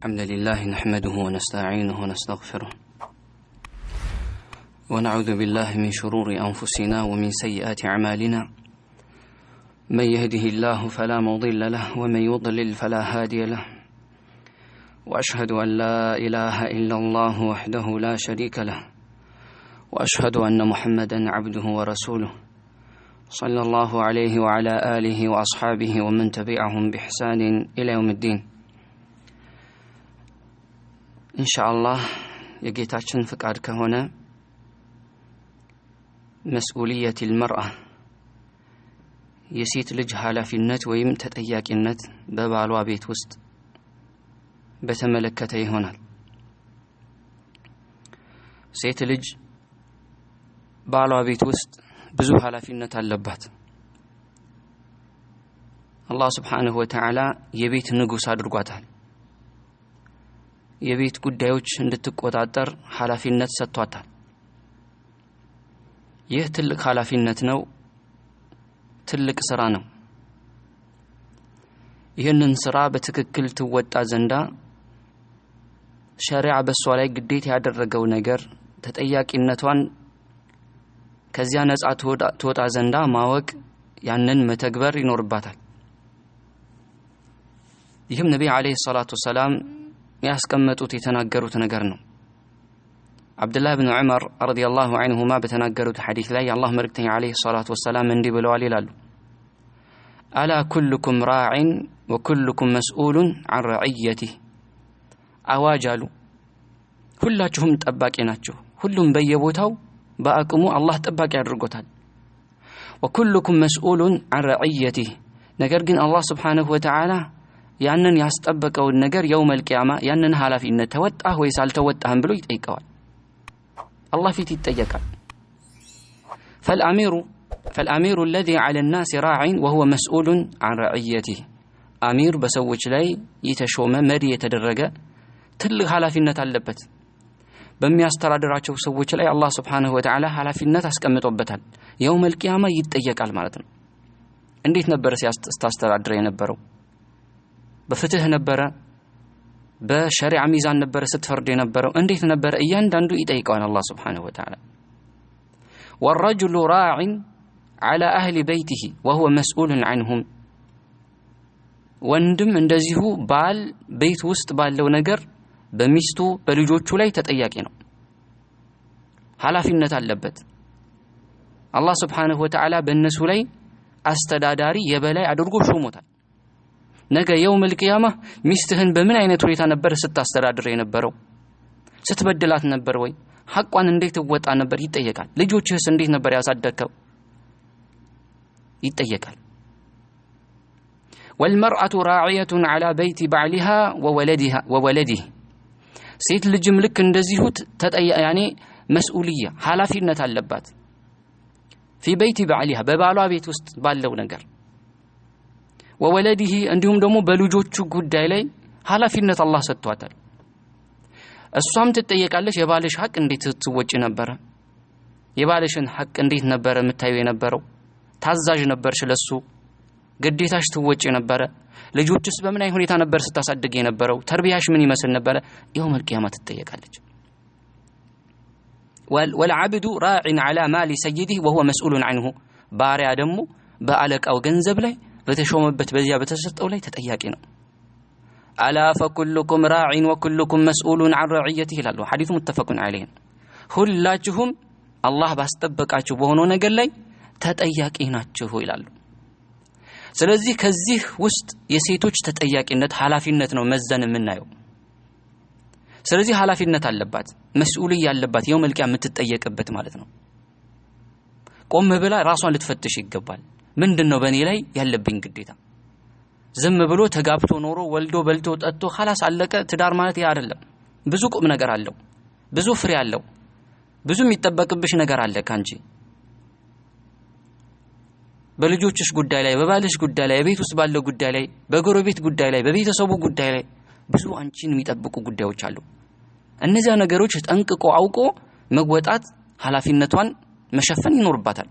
الحمد لله نحمده ونستعينه ونستغفره ونعوذ بالله من شرور أنفسنا ومن سيئات أعمالنا من يهده الله فلا مضل له ومن يضلل فلا هادي له وأشهد أن لا إله إلا الله وحده لا شريك له وأشهد أن محمدا عبده ورسوله صلى الله عليه وعلى آله وأصحابه ومن تبعهم بإحسان إلى يوم الدين إن شاء الله يجيتاችን ፍቃድ ከሆነ مسؤولية المرأة የሴት ልጅ ኃላፊነት ወይም ተጠያቂነት በባሏ ቤት ውስጥ በተመለከተ ይሆናል። ሴት ልጅ ባሏ ቤት ውስጥ ብዙ ኃላፊነት አለባት። አላህ Subhanahu Wa Ta'ala የቤት ንጉስ አድርጓታል። የቤት ጉዳዮች እንድትቆጣጠር ኃላፊነት ሰጥቷታል። ይህ ትልቅ ኃላፊነት ነው፣ ትልቅ ስራ ነው። ይህንን ስራ በትክክል ትወጣ ዘንዳ ሸሪዓ በሷ ላይ ግዴታ ያደረገው ነገር ተጠያቂነቷን ከዚያ ነፃ ትወጣ ዘንዳ ማወቅ ያንን መተግበር ይኖርባታል። ይህም ነብይ አለይሂ ሰላቱ ወሰላም ያስቀመጡት የተናገሩት ነገር ነው። አብዱላህ ኢብኑ ዑመር ረዲየላሁ ዐንሁማ በተናገሩት ሐዲስ ላይ አላህ መልእክተኛ አለይሂ ሰላቱ ወሰላም እንዲህ ብለዋል ይላሉ። አላ ኩልኩም ራዒን ወኩልኩም መስኡሉን ዐን ረዕየቲህ አዋጃሉ ሁላችሁም ጠባቂ ናችሁ፣ ሁሉም በየቦታው በአቅሙ አላህ ጠባቂ አድርጎታል። ወኩልኩም መስኡሉን ዐን ረዕየቲህ ነገር ግን አላህ Subhanahu Wa Ta'ala ያንን ያስጠበቀው ነገር የውመል ቂያማ ያንን ኃላፊነት ተወጣህ ወይስ አልተወጣህም ብሎ ይጠይቀዋል። አላህ ፊት ይጠየቃል። فالامير الذي على الناس راع وهو مسؤول عن رعيته امير በሰዎች ላይ የተሾመ መሪ የተደረገ ትልቅ ኃላፊነት አለበት። በሚያስተዳድራቸው ሰዎች ላይ አላህ Subhanahu Wa Ta'ala ኃላፊነት አስቀምጦበታል። የውመል ቂያማ ይጠየቃል ማለት ነው። እንዴት ነበር ሲያስተዳድር የነበረው? በፍትህ ነበር? በሸሪዓ ሚዛን ነበር ስትፈርድ የነበረው? እንዴት ነበር? እያንዳንዱ ይጠይቀዋል አላህ Subhanahu Wa Ta'ala። والرجل راع على اهل بيته وهو مسؤول عنهم ወንድም እንደዚሁ ባል ቤት ውስጥ ባለው ነገር በሚስቱ በልጆቹ ላይ ተጠያቂ ነው፣ ኃላፊነት አለበት። አላህ Subhanahu Wa Ta'ala በእነሱ ላይ አስተዳዳሪ የበላይ አድርጎ ሾሞታል። ነገ የውመል ቂያማ ሚስትህን በምን አይነት ሁኔታ ነበር ስታስተዳድር የነበረው? ስትበድላት ነበር ወይ? ሐቋን እንዴት ወጣ ነበር? ይጠየቃል። ልጆችህስ እንዴት ነበር ያሳደከው? ይጠየቃል። والمرأة راعية على بيت بعلها وولده ሴት ልጅም ልክ እንደዚሁ ያኔ መስኡልያ ኃላፊነት አለባት። في بيت بعلها በባሏ ቤት ውስጥ ባለው ነገር وولده እንዲሁም ደግሞ በልጆቹ ጉዳይ ላይ ኃላፊነት አላህ ሰጥቷታል። እሷም ትጠየቃለች። የባልሽ ሐቅ እንዴት ትወጪ ነበር? የባልሽን ሐቅ እንዴት ነበር የምታዩ የነበረው? ታዛዥ ነበርሽ ለሱ? ግዴታሽ ትወጪ ነበር? ልጆችስ በምን አይነት ሁኔታ ነበር ስታሳድግ የነበረው? ተርቢያሽ ምን ይመስል ነበር? የውመል ቂያማ ትጠየቃለች። والعبد راع على مال سيده وهو مسؤول عنه ባሪያ ደግሞ በአለቃው ገንዘብ ላይ በተሾመበት በዚያ በተሰጠው ላይ ተጠያቂ ነው። الا فكلكم راع وكلكم مسؤول عن رعيته ይላሉ። ሐዲሱ متفقون عليه። ሁላችሁም አላህ ባስጠበቃችሁ በሆነው ነገር ላይ ተጠያቂ ናችሁ ይላሉ። ስለዚህ ከዚህ ውስጥ የሴቶች ተጠያቂነት ኃላፊነት ነው መዘን የምናየው። ስለዚህ ኃላፊነት አለባት፣ መስኡልያ ያለባት የውመል ቂያማ የምትጠየቅበት ማለት ነው። ቆም ብላ ራሷን ልትፈትሽ ይገባል። ምንድነው በእኔ ላይ ያለብኝ ግዴታ? ዝም ብሎ ተጋብቶ ኖሮ ወልዶ በልቶ ጠጥቶ خلاص አለቀ ትዳር ማለት ያ አይደለም። ብዙ ቁም ነገር አለው፣ ብዙ ፍሬ አለው፣ ብዙ የሚጠበቅብሽ ነገር አለ ካንቺ። በልጆችሽ ጉዳይ ላይ፣ በባልሽ ጉዳይ ላይ፣ በቤት ውስጥ ባለው ጉዳይ ላይ፣ በጎረቤት ጉዳይ ላይ፣ በቤተሰቡ ጉዳይ ላይ ብዙ አንቺን የሚጠብቁ ጉዳዮች አሉ። እነዚያ ነገሮች ጠንቅቆ አውቆ መወጣት ኃላፊነቷን መሸፈን ይኖርባታል።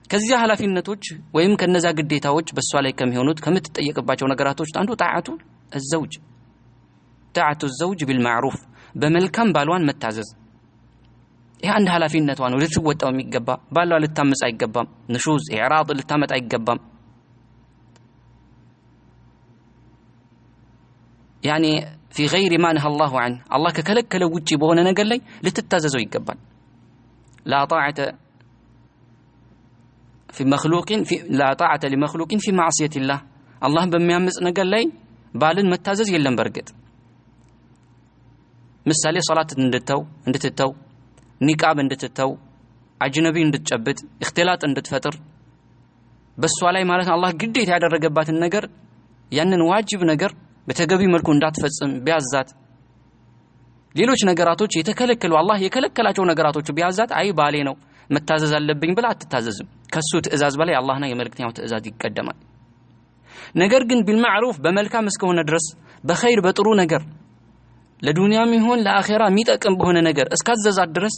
ከዚያ ኃላፊነቶች ወይም ከነዛ ግዴታዎች በሷ ላይ ከሚሆኑት ከምትጠየቅባቸው ነገራቶች አንዱ ጣዓቱ الزوج طاعة الزوج بالمعروف በመልካም ባሏን መታዘዝ ይሄ አንድ ኃላፊነቷ ነው ልትወጣው የሚገባ ባሏ ልታመጽ አይገባም ንሹዝ ኢዕራድ ልታመጣ አይገባም يعني في غير ما نهى الله عنه الله ككلكله ውጪ በሆነ ነገር ላይ ልትታዘዘው ይገባል لا طاعة في مخلوق لا طاعة لمخلوق في معصية الله الله በሚያመጽ ነገር ላይ ባልን መታዘዝ የለም በርግጥ ምሳሌ ሶላት እንድትተው ኒቃብ እንድትተው አጅነቢ እንድትጨብጥ اختلاط እንድትፈጥር በሷ ላይ ማለት አላህ ግዴታ ያደረገባትን ነገር ያንን ዋጅብ ነገር በተገቢ መልኩ እንዳትፈጽም ቢያዛት ሌሎች ነገራቶች የተከለከሉ አላህ የከለከላቸው ነገራቶች ቢያዛት አይ ባሌ ነው መታዘዝ አለብኝ ብላ አትታዘዝም ከሱ ትእዛዝ በላይ አላህና የመልእክተኛው ትእዛዝ ይቀደማል ነገር ግን بالمعروف በመልካም እስከሆነ ድረስ በኸይር በጥሩ ነገር ለዱንያም ይሁን ለአኺራ የሚጠቅም በሆነ ነገር እስካዘዛት ድረስ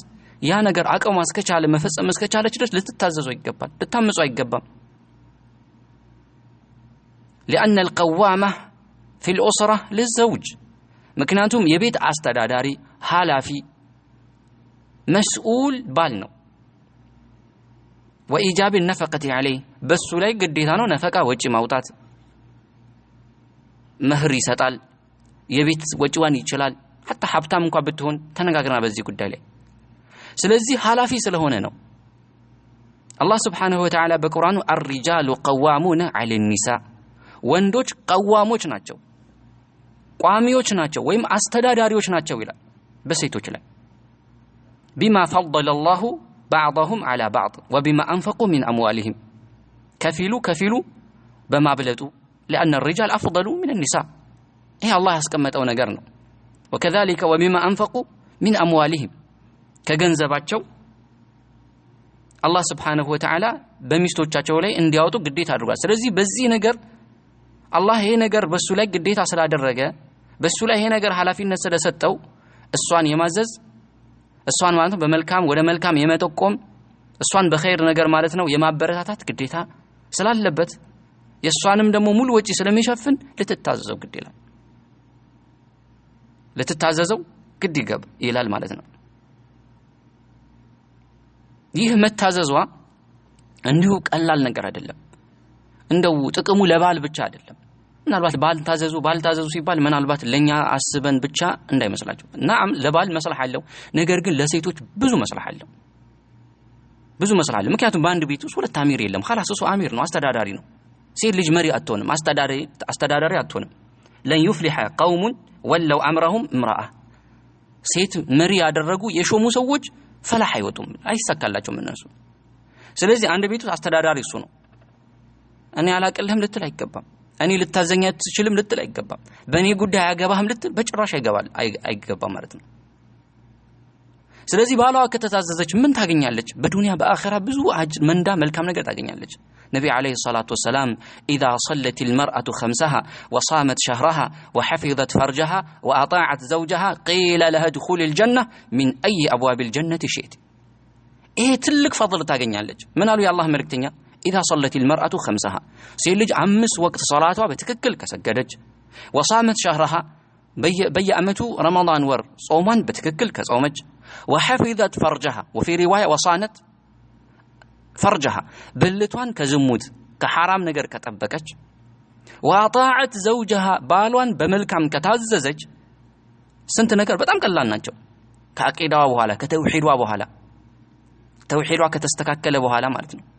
ያ ነገር አቅሟ እስከቻለ መፈጸም እስከቻለች ድረስ ልትታዘዘው ይገባል ልታመጹ አይገባም لأن القوامة في الأسرة للزوج ምክንያቱም የቤት አስተዳዳሪ ኃላፊ መስኡል ባል ነው وإيجاب النفقة عليه በሱ ላይ ግዴታ ነው ነፈቃ ወጪ ማውጣት መህር ይሰጣል የቤት ወጪዋን ይችላል حتى ሀብታም እንኳን ብትሆን ተነጋግረና በዚህ ጉዳይ ላይ ስለዚህ ኃላፊ ስለሆነ ነው አላህ Subhanahu Wa Ta'ala በቁርአኑ الرجال قوامون على النساء ወንዶች ቀዋሞች ናቸው ቋሚዎች ናቸው ወይም አስተዳዳሪዎች ናቸው ይላል በሴቶች ላይ بما فضل الله بعضهم على بعض وبما أنفقوا من أموالهم كفيلوا بما بلدوا لأن الرجال أفضل من النساء إيه الله يسكمت أو نجرنا وكذلك وبما أنفقوا من أموالهم كجنزباتشو الله سبحانه وتعالى بمستوجاتشو لي اندياوتو قديت هادرغا سلازي بزي نجر الله هي نجر بسو لاي قديت سلادرغا بسو لاي هي نجر حلافيነት ስለሰጠው እሷን የማዘዝ እሷን ማለት ነው በመልካም ወደ መልካም የመጠቆም እሷን በኸይር ነገር ማለት ነው የማበረታታት ግዴታ ስላለበት የሷንም ደግሞ ሙሉ ወጪ ስለሚሸፍን ልትታዘዘው ግድ ይላል ልትታዘዘው ግድ ይላል ማለት ነው ይህ መታዘዟ እንዲሁ ቀላል ነገር አይደለም እንደው ጥቅሙ ለባል ብቻ አይደለም ምናልባት ባልታዘዙ ሲባል ምናልባት ለኛ አስበን ብቻ እንዳይመስላችሁ ናም ለባል መስላህ አለው ነገር ግን ለሴቶች ብዙ መስላህ አለው ምክንያቱም በአንድ ቤት ውስጥ ሁለት አሚር የለም خلاص እሱ አሚር ነው አስተዳዳሪ ነው ሴት ልጅ መሪ አትሆንም አስተዳዳሪ አትሆንም ለን يفلح قوم ولوا امرهم امراه ሴት መሪ ያደረጉ የሾሙ ሰዎች ፈላህ አይወጡም አይሳካላቸውም እነሱ ስለዚህ አንድ ቤት ውስጥ አስተዳዳሪ እሱ ነው እኔ አላቀልህም ልትል አይገባም እኔ ልታዘኛ ትችልም ልትል አይገባም በእኔ ጉዳይ አያገባህም ልትል በጭራሽ አይገባም ማለት ነው ስለዚህ ባሏ ከተታዘዘች ምን ታገኛለች በዱንያ በአኺራ ብዙ አጅር መንዳ መልካም ነገር ታገኛለች ነብዩ አለይሂ ሰላቱ ወሰለም اذا صلت المرأة خمسها وصامت شهرها وحفظت فرجها واطاعت زوجها قيل لها دخول الجنة من اي ابواب الجنة شئت ايه ትልቅ فضل ታገኛለች ምን አሉ የአላህ መልእክተኛ إذا صلت المرأة خمسها سيلج عمس وقت صلاتها بتككل كسجدج وصامت شهرها بيأمتو رمضان ور صومان بتككل كصومج وحفظت فرجها وفي رواية وصانت فرجها بلتوان كزمود كحرام نجر كتبكج وأطاعت زوجها بالوان بملكم كتعززج سنت نجر بتأم كلان نجو كأكيدا وبهلا كتوحيد وبهلا توحيد وكتستككل وبهلا مالتنا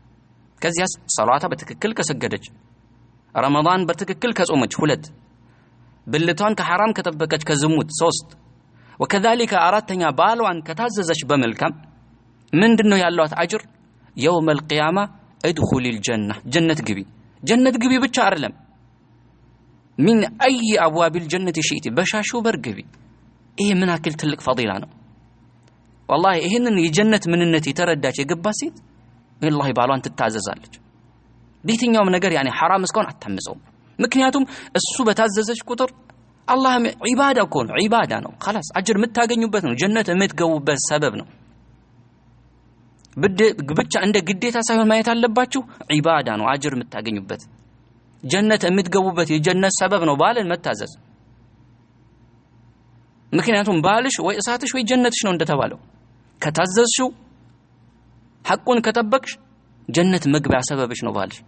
ከዚያስ ሶላታ በትክክል ከሰገደች ረመዳን በትክክል ከጾመች 2 ብልቷን ከሐራም ከጠበቀች ከዝሙት 3 وكذلك አራተኛ ባሏን ከታዘዘች በመልካም ምንድነው ያለው አጅር يوم القيامه ادخل الجنه ጀነት ግቢ ብቻ አይደለም من اي ابواب الجنه شئت በሻሹ በርግቢ ይሄ ምን አክል ትልቅ ፈዲላ ነው والله ይሄንን የጀነት ምንነት የተረዳች የገባ ሴት والله ባሏን ትታዘዛለች በየትኛውም ነገር يعني حرام እስከሆነ አታምፀው ምክንያቱም እሱ በታዘዘች ቁጥር አላህ ዒባዳ ነው خلاص አጅር የምታገኙበት ነው ጀነት የምትገቡበት ሰበብ ነው ብቻ እንደ ግዴታ ሳይሆን ማየት አለባችሁ ዒባዳ ነው አጅር የምታገኙበት ጀነት የምትገቡበት የጀነት ሰበብ ነው ባልን መታዘዝ ምክንያቱም ባልሽ ወይ እሳትሽ ወይ ጀነትሽ ነው እንደተባለው ከታዘዝሽው ሐቁን ከጠበቅሽ ጀነት መግቢያ ሰበብሽ ነው ባልሽ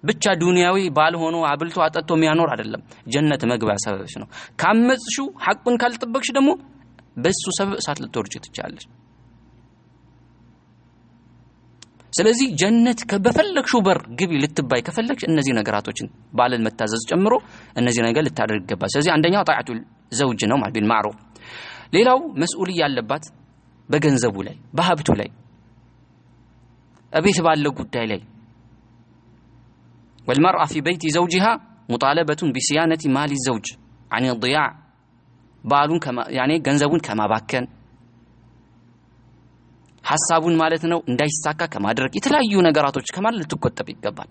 ብቻ ዱንያዊ ባል ሆኖ አብልቶ አጠጥቶ የሚያኖር አይደለም ጀነት መግቢያ ሰበብሽ ነው ካመጽሽው ሐቁን ካልጠበቅሽ ደግሞ በሱ ሰበብ እሳት ልትወርጂ ትችያለሽ ስለዚህ ጀነት ከበፈለግሽው በር ግቢ ልትባይ ከፈለግሽ እነዚህ ነገራቶችን ባልን መታዘዝ ጨምሮ እነዚህ ነገር ልታደርግ ይገባል ስለዚህ አንደኛው ጣዓቱል ዘውጅ ነው ማለት ቢልማዕሩፍ ሌላው መስኡልያ ያለባት በገንዘቡ ላይ በሀብቱ ላይ أبيت بالله لي والمرأة في بيت زوجها مطالبة بصيانة مال الزوج عن الضياع بالون كما يعني جنزبون كما باكن حسابون مالتنا እንዳይ ሳካ ከማድረግ የተለያዩ ነገራቶች ከማል ልትቆጠብ ይገባል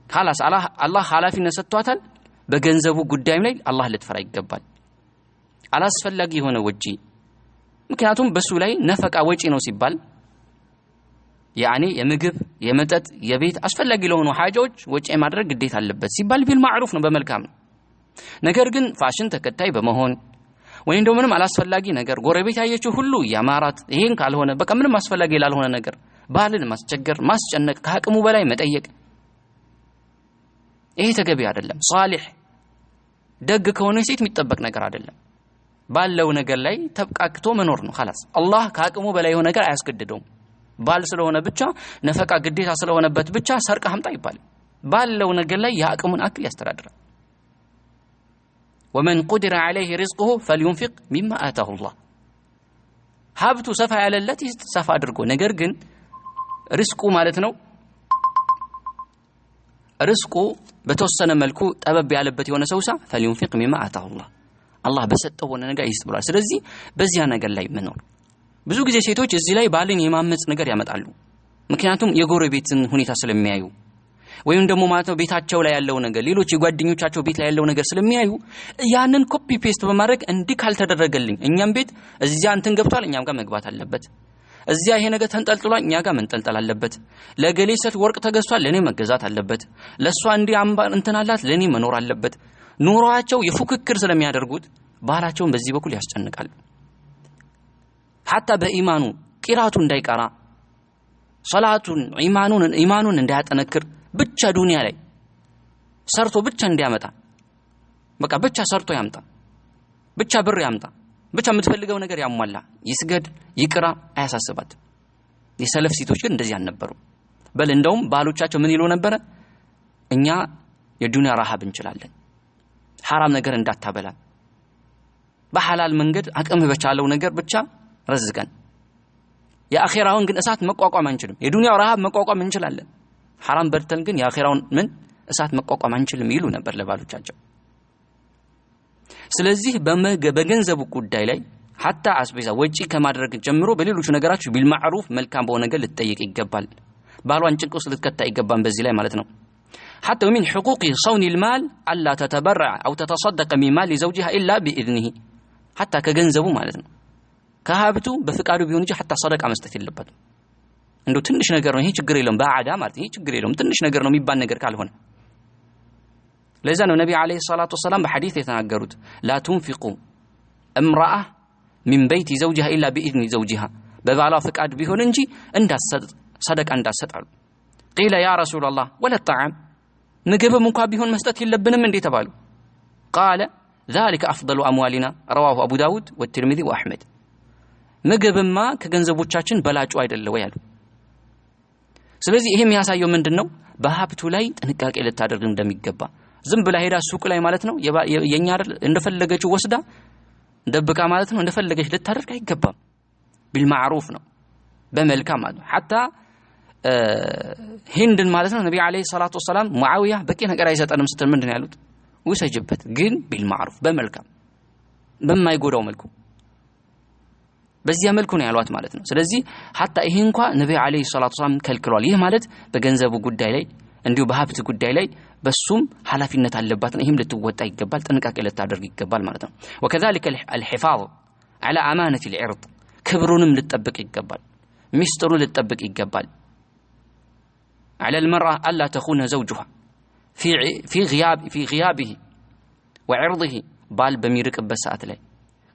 خلاص الله ኃላፊነት ሰጥቷታል በገንዘቡ ጉዳይም ላይ አላህ ልትፈራ ይገባል አላስፈላጊ የሆነ ወጪ ምክንያቱም በሱ ላይ ነፈቃ ወጪ ነው ሲባል ያኒ የምግብ የመጠጥ የቤት አስፈላጊ ለሆኑ ሐጆች ወጪ ማድረግ ግዴታ አለበት ሲባል ቢልማዕሩፍ ነው በመልካም ነው ነገር ግን ፋሽን ተከታይ በመሆን ወይም ደግሞ ምንም አላስፈላጊ ነገር ጎረቤት ያየችው ሁሉ ያማራት ይሄን ካልሆነ በቃ ምንም አስፈላጊ ላልሆነ ነገር ባልን ማስቸገር ማስጨነቅ ከአቅሙ በላይ መጠየቅ ይሄ ተገቢ አይደለም ሷሊህ ደግ ከሆነ ሴት የሚጠበቅ ነገር አይደለም ባለው ነገር ላይ ተብቃቅቶ መኖር ነው خلاص አላህ ከአቅሙ በላይ የሆነ ነገር አያስገድደውም ባል ስለሆነ ብቻ ነፈቃ ግዴታ ስለሆነበት ብቻ ሰርቀ ሀምጣ ይባል ባለው ነገር ላይ ያቅሙን አክል ያስተዳድራል ومن قدر عليه رزقه فلينفق مما آتاه الله ሀብቱ ሰፋ ያለለት ሰፋ አድርጎ ነገር ግን ሪስኩ ማለት ነው ሪስኩ በተወሰነ መልኩ ጠበብ ያለበት የሆነ ሰውሳ فلينفق مما آتاه الله አላህ በሰጠው ነገር ይስጥ ብሏል ስለዚህ በዚያ ነገር ላይ መኖር ብዙ ጊዜ ሴቶች እዚህ ላይ ባልን የማመጽ ነገር ያመጣሉ ምክንያቱም የጎረቤትን ሁኔታ ስለሚያዩ ወይም ደግሞ ማለት ነው ቤታቸው ላይ ያለው ነገር ሌሎች የጓደኞቻቸው ቤት ላይ ያለው ነገር ስለሚያዩ ያንን ኮፒ ፔስት በማድረግ እንዲህ ካልተደረገልኝ እኛም ቤት እዚያ እንትን ገብቷል እኛም ጋር መግባት አለበት እዚያ ይሄ ነገር ተንጠልጥሏል እኛ ጋር መንጠልጠል አለበት ለገሌሰት ወርቅ ተገዝቷል ለኔ መገዛት አለበት ለሷ እንዲህ አምባር እንትን አላት ለኔ መኖር አለበት ኑሯቸው የፉክክር ስለሚያደርጉት ባህላቸውን በዚህ በኩል ያስጨንቃሉ حتى በኢማኑ ቂራቱ እንዳይቀራ ሶላቱን ኢማኑን እንዳያጠነክር ብቻ ዱንያ ላይ ሰርቶ ብቻ እንዲያመጣ በቃ ብቻ ሰርቶ ያምጣ ብቻ ብር ያምጣ ብቻ የምትፈልገው ነገር ያሟላ ይስገድ ይቅራ አያሳስባት የሰለፍ ሴቶች ግን እንደዚህ አልነበሩ በል እንደውም ባሎቻቸው ምን ይሉ ነበር እኛ የዱንያ ረሃብ እንችላለን حرام ነገር እንዳታበላ በሐላል መንገድ አቅም በቻለው ነገር ብቻ ረዝቀን የአኺራውን ግን እሳት መቋቋም አንችልም የዱንያው ረሃብ መቋቋም እንችላለን حرام በርተን ግን የአኺራውን ምን እሳት መቋቋም አንችልም ይሉ ነበር ለባሎቻቸው ስለዚህ በገንዘቡ ጉዳይ ላይ حتى አስቤዛ ወጪ ከማድረግ ጀምሮ በሌሎች ነገራች ቢልማዕሩፍ መልካም በሆነ ነገር ልትጠይቅ ይገባል ባሏን ጭንቅ ውስጥ ልትከታ ይገባል በዚህ ላይ ማለት ነው حتى من حقوق صون المال الا تتبرع او تتصدق من مال زوجها الا باذنه حتى ከገንዘቡ ማለት ነው ከሀብቱ በፍቃዱ ቢሆን እንጂ حتى صدقه መስጠት የለበትም እንደው ትንሽ ነገር ነው ይሄ ችግር የለውም በአዳ ማለት ይሄ ችግር የለውም ትንሽ ነገር ነው የሚባል ነገር ካልሆነ ለዛ ነው ነብዩ አለይሂ ሰላቱ ወሰለም በሐዲስ የተናገሩት لا تنفقوا امراه من بيت زوجها الا باذن زوجها በባሏ ፍቃድ ቢሆን እንጂ እንዳሰጥ صدقه እንዳሰጣሉ قيل يا رسول الله ولا الطعام ምግብም እንኳን ቢሆን መስጠት የለብንም እንዴ ተባሉ قال ذلك افضل اموالنا رواه ابو داود والترمذي واحمد ምግብማ ከገንዘቦቻችን በላጩ አይደለ ወይ አሉ ስለዚህ ይሄም ያሳየው ምንድነው በሀብቱ ላይ ጥንቃቄ ልታደርግ እንደሚገባ ዝም ብላ ሄዳ ሱቅ ላይ ማለት ነው የኛ አይደል እንደፈለገችው ወስዳ ደብቃ ማለት ነው እንደፈለገች ልታደርግ አይገባም ቢልማዕሩፍ ነው በመልካም ማለት حتى ሂንድን ማለት ነው ነብዩ አለይሂ ሰላቱ ወሰለም ሙአዊያ በቂ ነገር አይሰጠንም ስትል ምንድነው ያሉት ወሰጅበት ግን ቢልማዕሩፍ በመልካም በማይጎዳው መልኩ በዚያ መልኩ ነው ያሏት ማለት ነው ስለዚህ حتى ይሄ እንኳን ነብዩ አለይሂ ሰላቱ ወሰለም ከልክሏል ይሄ ማለት በገንዘቡ ጉዳይ ላይ እንዲሁ በሀብት ጉዳይ ላይ በሱም ሐላፊነት አለባት ነው ይሄም ልትወጣ ይገባል ጥንቃቄ ልታደርግ ይገባል ማለት ነው وكذلك الحفاظ على امانه العرض ክብሩንም ልትጠብቅ ይገባል ሚስጥሩ ልትጠብቅ ይገባል على المرأة ألا تخون زوجها في غيابه وعرضه ባል በሚርቅበት ሰዓት ላይ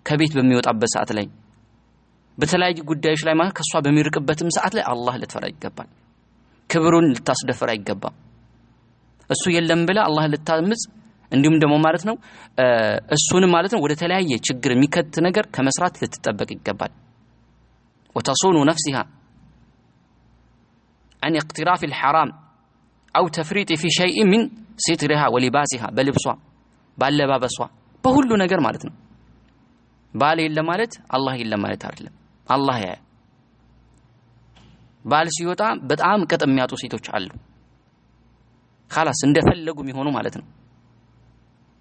ከቤት በሚወጣበት ሰዓት ላይ በተለያዩ ጉዳዮች ላይ ማለት ከሷ በሚርቅበትም ሰዓት ላይ አላህ ልትፈራ ይገባል። ክብሩን ልታስደፍር አይገባም። እሱ የለም ብለ አላህ ልታምጽ እንዲሁም ደግሞ ማለት ነው እሱንም ማለት ነው ወደ ተለያየ ችግር የሚከት ነገር ከመስራት ልትጠበቅ ይገባል። وتصون نفسها عن اقتراف الحرام أو تفريط في شيء من سترها ولباسها بلبسها ባለባበስዋ በሁሉ ነገር ማለት ነው። ባል የለም ማለት አላህ የለም ማለት አይደለም። አላህ ያ ባል ሲወጣ በጣም ቅጥ የሚያጡ ሴቶች አሉ። خلاص እንደፈለጉ የሚሆኑ ማለት ነው።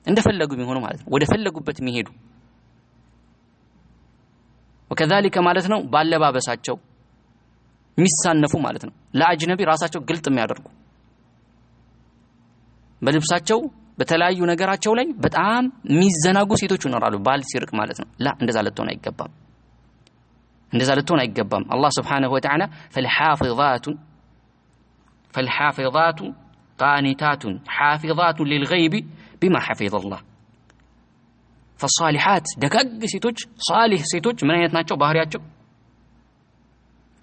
እንደፈለጉ የሚሆኑ ማለት ነው። ወደ ፈለጉበት የሚሄዱ وكذلك ማለት ነው ባለባበሳቸው የሚሳነፉ ማለት ነው። ለአጅነቢ ራሳቸው ግልጥ የሚያደርጉ በልብሳቸው በተለያዩ ነገራቸው ላይ በጣም የሚዘናጉ ሴቶች ይኖራሉ። ባል ሲርቅ ማለት ነው። ላ እንደዛ ልትሆን አይገባም። እንደዛ ልትሆን አይገባም። አላህ Subhanahu Wa Ta'ala فالحافظات قانتات حافظات للغيب بما حفظ الله فالصالحات ደጋግ ሴቶች ሷሊህ ሴቶች ምን አይነት ናቸው? ባህሪያቸው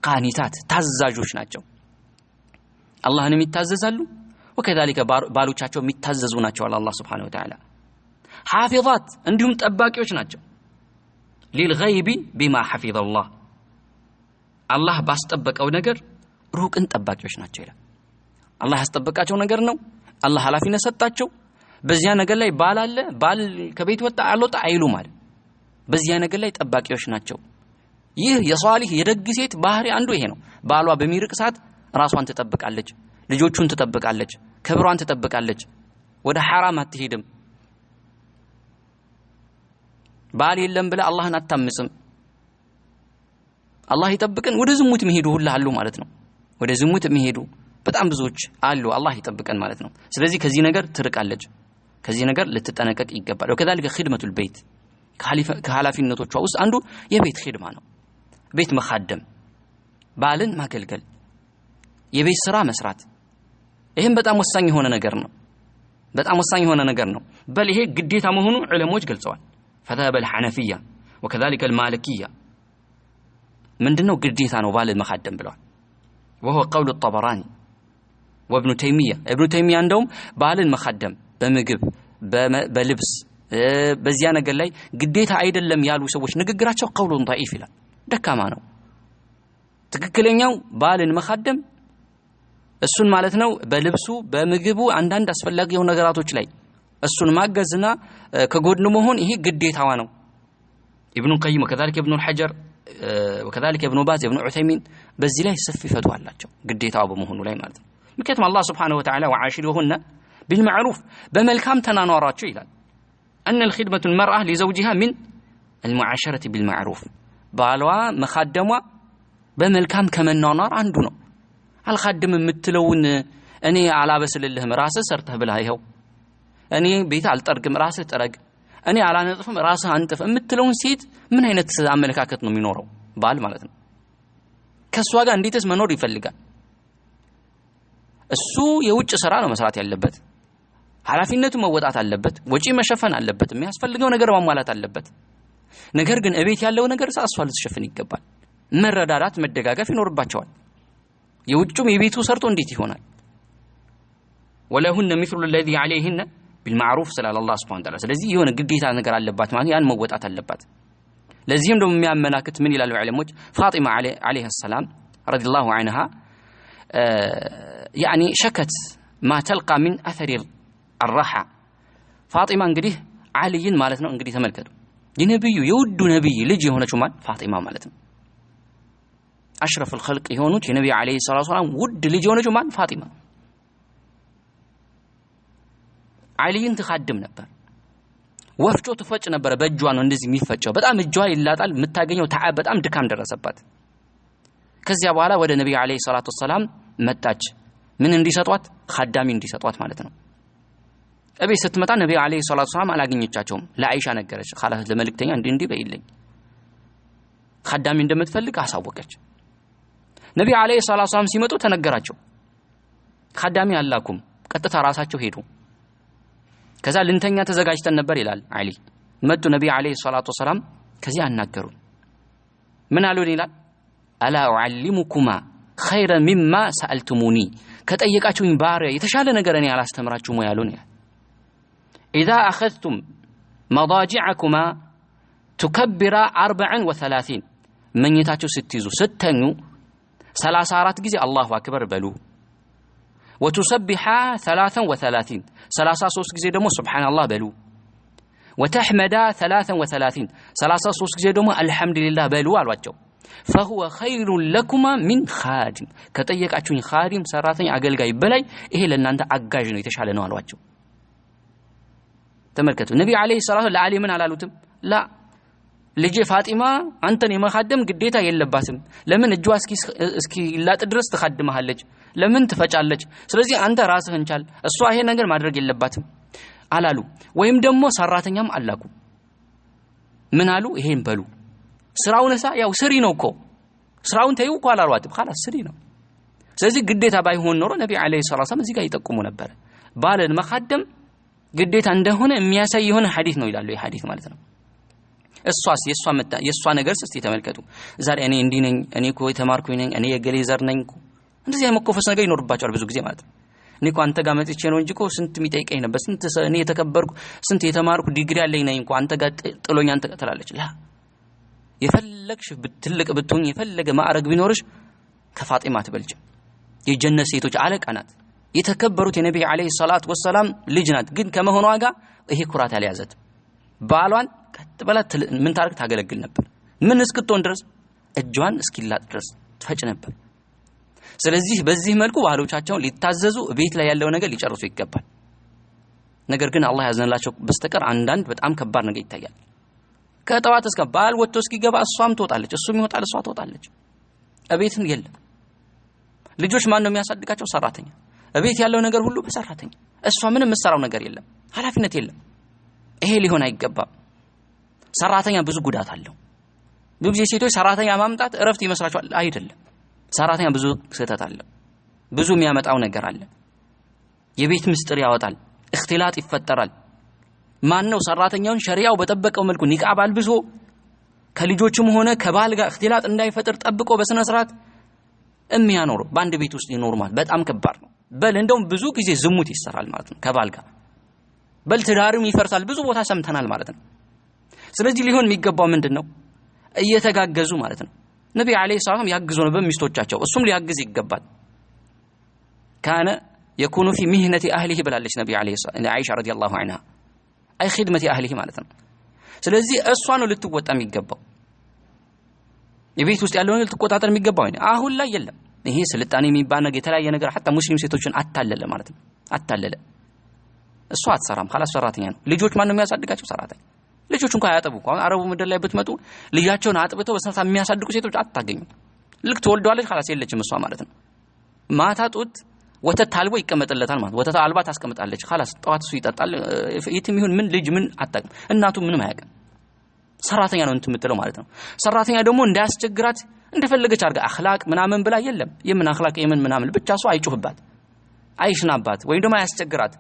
ቃኒታት ታዛዦች ናቸው። አላህንም ይታዘዛሉ وكذلك ባሎቻቸው የሚታዘዙ ናቸው አላህ Subhanahu Wa Ta'ala حافظات እንዲሁም ጠባቂዎች ናቸው للغيب بما حفظ الله አላህ ባስጠበቀው ነገር ሩቅን ጠባቂዎች ናቸው ይላል። አላህ ያስጠበቃቸው ነገር ነው። አላህ ኃላፊነት ሰጣቸው። በዚያ ነገር ላይ ባል አለ ባል ከቤት ወጣ አልወጣ አይሉ ማለት በዚያ ነገር ላይ ጠባቂዎች ናቸው። ይህ የሷሊህ የደግ ሴት ባህሪ አንዱ ይሄ ነው። ባሏ በሚርቅ ሰዓት ራሷን ትጠብቃለች፣ ልጆቹን ትጠብቃለች፣ ክብሯን ትጠብቃለች፣ ወደ ሐራም አትሄድም። ባል የለም ብለ አላህን አታምጽም። አላህ ይጠብቀን። ወደ ዝሙት የሚሄዱ ሁሉ አሉ ማለት ነው። ወደ ዝሙት የሚሄዱ በጣም ብዙዎች አሉ። አላህ ይጠብቀን ማለት ነው። ስለዚህ ከዚህ ነገር ትርቃለች። ከዚህ ነገር ልትጠነቀቅ ይገባል። وكذلك خدمة البيت ከኃላፊነቶቿ ውስጥ አንዱ የቤት ኺድማ ነው። ቤት መኻደም፣ ባልን ማገልገል፣ የቤት ስራ መስራት። ይሄም በጣም ወሳኝ የሆነ ነገር ነው። በጣም ወሳኝ የሆነ ነገር ነው። በል ይሄ ግዴታ መሆኑ ዑለሞች ገልጸዋል። فذهب الحنفية وكذلك المالكية ምንድነው ግዴታ ነው ባልን መኻደም ብለዋል። وهو قول الطبراني وابن تيمية ابن تيمية እንደውም ባልን መኻደም በምግብ በልብስ በዚያ ነገር ላይ ግዴታ አይደለም ያሉ ሰዎች ንግግራቸው ቀውሉን ضعيف ይላል፣ ደካማ ነው። ትክክለኛው ባልን መኻደም እሱን ማለት ነው በልብሱ በምግቡ አንዳንድ አስፈላጊ የሆኑ ነገራቶች ላይ እሱን ማገዝና ከጎድኑ መሆን ይሄ ግዴታዋ ነው። ኢብኑ ቀይም وكذلك ابن الحجر وكذلك ابن باز ابن عثيمين በዚህ ላይ ሰፊ ፈትዋ አላቸው ግዴታው በመሆኑ ላይ ማለት ነው። ምክንያቱም አላህ Subhanahu Wa Ta'ala وعاشروهن بالمعروف በመልካም ተናኗራቸው ይላል። أن الخدمة المرأة لزوجها من المعاشرة بالمعروف ባሏ መኻደሟ በመልካም ከመናኗር አንዱ ነው። አልኻድም የምትለውን እኔ አላበስልልህም ራስህ ሰርተህ ብላ ይኸው፣ እኔ ቤት አልጠርግም ራስህ ጥረግ፣ እኔ አላነጥፍም ራስህ አንጥፍ የምትለውን ሴት ምን አይነት አመለካከት ነው የሚኖረው ባል ማለት ነው? ከሷ ጋር እንዴትስ መኖር ይፈልጋል? እሱ የውጭ ስራ ነው መስራት ያለበት፣ ኃላፊነቱ መወጣት አለበት፣ ወጪ መሸፈን አለበት፣ የሚያስፈልገው ነገር ማሟላት አለበት። ነገር ግን እቤት ያለው ነገር እሷ ልትሸፍን ይገባል። መረዳዳት መደጋገፍ ይኖርባቸዋል። የውጭም የቤቱ ሰርቶ እንዴት ይሆናል? ወለሁነ مثل الذي عليهن بالمعروف سلال الله سبحانه وتعالى። ስለዚህ የሆነ ግዴታ ነገር አለባት ማለት ያን መወጣት አለባት። ለዚህም ደግሞ የሚያመላክት ምን ይላሉ ዑለሞች? ፋጢማ عليه السلام رضي الله عنها يعني شكت ما تلقى من اثر الرحى ፋጢማ እንግዲህ አልይን ማለት ነው እንግዲህ ተመልከቱ። የነብዩ የውዱ ነብይ ልጅ የሆነችው ማለት ፋጢማ ማለት ነው። አሽረፍ الخلق የሆኑት የነብዩ አለይሂ ሰላቱ ወሰለም ውድ ልጅ የሆነችው ማለት ፋጢማ አልይን ትኻድም ነበር። ወፍጮ ትፈጭ ነበር። በእጇ ነው እንደዚህ የሚፈጨው። በጣም እጇ ይላጣል። የምታገኘው ተዓብ በጣም ድካም ደረሰባት። ከዚያ በኋላ ወደ ነብዩ አለይሂ ሰላቱ ወሰለም መጣች። ምን እንዲሰጧት? ኻዳሚ እንዲሰጧት ማለት ነው። እቤት ስትመጣ ነብዩ አለይሂ ሰላቱ ወሰለም አላገኘቻቸውም። ለአይሻ ነገረች። ኻላስ ለመልእክተኛ እንዲህ በይልኝ ኻዳሚ እንደምትፈልግ አሳወቀች። ነብዩ አለይሂ ሰላቱ ወሰለም ሲመጡ ተነገራቸው። ኻዳሚ አላኩም። ቀጥታ ራሳቸው ሄዱ። ከዛ ልንተኛ ተዘጋጅተን ነበር ይላል አሊ። መጡ ነብዩ አለይሂ ሰላቱ ወሰላም ከዚህ አናገሩ ምን አሉን ይላል አላ ኡዓሊሙኩማ ኸይረ ሚማ ሰአልቱሙኒ ከጠየቃችሁኝ ባሪያ የተሻለ ነገር እኔ አላስተምራችሁም ወይ አሉን ኢዛ አኸዝቱም መዳጂዐኩማ ትከብራ 34 መኝታችሁ ስትይዙ ስተኙ 34 ጊዜ አላሁ አክበር በሉ ወትሰቢሐ 33 33 ጊዜ ደግሞ ሱብሃንአላህ በሉ ወተህመዳ 33 33 ጊዜ ደግሞ አልহামዱሊላህ በሉ አሏቸው فهو خير لكما من خادم ከጠየቃችሁኝ ኻዲም ሰራተኛ አገልጋይ በላይ ይሄ ለእናንተ አጋዥ ነው የተሻለ ነው አሏቸው ተመልከቱ ነብዩ አለይሂ ሰላቱ ለአሊ ምን አላሉትም ላ ልጄ ፋጢማ አንተን የመኻደም ግዴታ የለባትም ለምን እጇ እስኪ ላጥ ድረስ ትኻድመሃለች ለምን ትፈጫለች ስለዚህ አንተ ራስህን ቻል እሷ ይሄ ነገር ማድረግ የለባትም አላሉ ወይም ደግሞ ሰራተኛም አላኩ ምን አሉ ይሄን በሉ ስራውንሳ ያው ስሪ ነው እኮ ስራውን ተይው እኮ አላሏትም خلاص ስሪ ነው ስለዚህ ግዴታ ባይሆን ኖሮ ነብዩ አለይሂ ሰላቱ እዚህ ጋር ይጠቁሙ ነበር ባለን መኻደም ግዴታ እንደሆነ የሚያሳይ የሆነ ሐዲስ ነው ይላሉ ይሄ ሐዲስ ማለት ነው እሷስ የሷ ነገር እስቲ ተመልከቱ ዛሬ እኔ እንዲህ ነኝ እኔ እኮ የተማርኩኝ ነኝ እኔ የገሌ ዘር ነኝ እኮ እንደዚህ የመኮፈስ ነገር ይኖርባቸዋል ብዙ ጊዜ ማለት ነው እኔ እኮ አንተ ጋር መጥቼ ነው እንጂ እኮ ስንት የሚጠይቀኝ ነበር ስንት እኔ የተከበርኩ ስንት የተማርኩ ዲግሪ አለኝ ነኝ እኮ አንተ ጋር ጥሎኝ አንተ ቀጥላለች ላ የፈለግሽ ትልቅ ብትሆኝ የፈለገ ማዕረግ ቢኖርሽ ከፋጢማ አትበልጭ የጀነት ሴቶች አለቃ ናት የተከበሩት የነብዩ አለይሂ ሰላቱ ወሰላም ልጅ ናት ግን ከመሆኗ ጋር ይሄ ኩራት ያልያዘት ባሏን ቀጥ ብላ ምን ታርክ ታገለግል ነበር ምን እስክትሆን ድረስ እጇን እስኪላጥ ድረስ ትፈጭ ነበር ስለዚህ በዚህ መልኩ ባሎቻቸውን ሊታዘዙ ቤት ላይ ያለው ነገር ሊጨርሱ ይገባል ነገር ግን አላህ ያዘነላቸው በስተቀር አንዳንድ በጣም ከባድ ነገር ይታያል ከጠዋት እስከ ባል ወጥቶ እስኪገባ እሷም ትወጣለች እሱም ይወጣል እሷ ትወጣለች እቤትም የለም ልጆች ማን ነው የሚያሳድጋቸው ሰራተኛ እቤት ያለው ነገር ሁሉ በሰራተኛ እሷ ምንም የምትሰራው ነገር የለም ኃላፊነት የለም ይሄ ሊሆን አይገባም ሰራተኛ ብዙ ጉዳት አለው ብዙ ጊዜ ሴቶች ሰራተኛ ማምጣት እረፍት ይመስላችኋል አይደለም ሰራተኛ ብዙ ስህተት አለ ብዙ የሚያመጣው ነገር አለ የቤት ምስጢር ያወጣል እክትላጥ ይፈጠራል ማን ነው ሰራተኛውን ሸሪዓው በጠበቀው መልኩ ኒቃብ አልብሶ ከልጆችም ሆነ ከባል ጋር እክትላጥ እንዳይፈጠር ጠብቆ በስነ ስርዓት የሚያኖር በአንድ ቤት ውስጥ ይኖርማል በጣም ከባድ ነው በል እንደውም ብዙ ጊዜ ዝሙት ይሰራል ማለት ነው ከባል ጋር በል ትዳርም ይፈርሳል ብዙ ቦታ ሰምተናል ማለት ነው ስለዚህ ሊሆን የሚገባው ምንድነው እየተጋገዙ ማለት ነው ነብዩ አለይሂ ሰላም ያግዙ ነው በሚስቶቻቸው እሱም ሊያግዝ ይገባል ካነ يكون في مهنة أهله ብላለች ነብዩ አለይሂ ሰላም አይሻ ረዲየላሁ ዐንሃ አይ ኺድመቲ አህሊሂ ማለት ነው ስለዚህ እሷ ነው ልትወጣ የሚገባው የቤት ውስጥ ያለውን ልትቆጣጠር የሚገባው አሁን ላይ የለም ይሄ ስልጣኔ የሚባል ነገር የተለያየ ነገር حتى ሙስሊም ሴቶችን አታለለ ማለት ነው አታለለ እሷ አትሰራም خلاص ሰራተኛ ነው ልጆች ማን ነው የሚያሳድጋቸው ሰራተኛ ልጆች እንኳን አያጠቡ እንኳን አረቡ ምድር ላይ ብትመጡ ልጃቸውን አጥብተው በስነሳ የሚያሳድጉ ሴቶች አታገኙ ልክ ተወልደዋለች خلاص የለችም እሷ ማለት ነው ማታ ጡት ወተት ታልቦ ይቀመጥለታል ማለት ወተት አልባ ታስቀምጣለች خلاص ጠዋት እሱ ይጠጣል የትም ይሁን ምን ልጅ ምን አጣቅም እናቱ ምንም አያውቅም ሰራተኛ ነው እንትምትለው ማለት ነው ሰራተኛ ደግሞ እንዳያስቸግራት እንደፈለገች አርጋ አኽላቅ ምናምን ብላ የለም የምን አኽላቅ የምን ምናምን ብቻ ሰው አይጮህባት አይሽናባት ወይ ደግሞ አያስቸግራት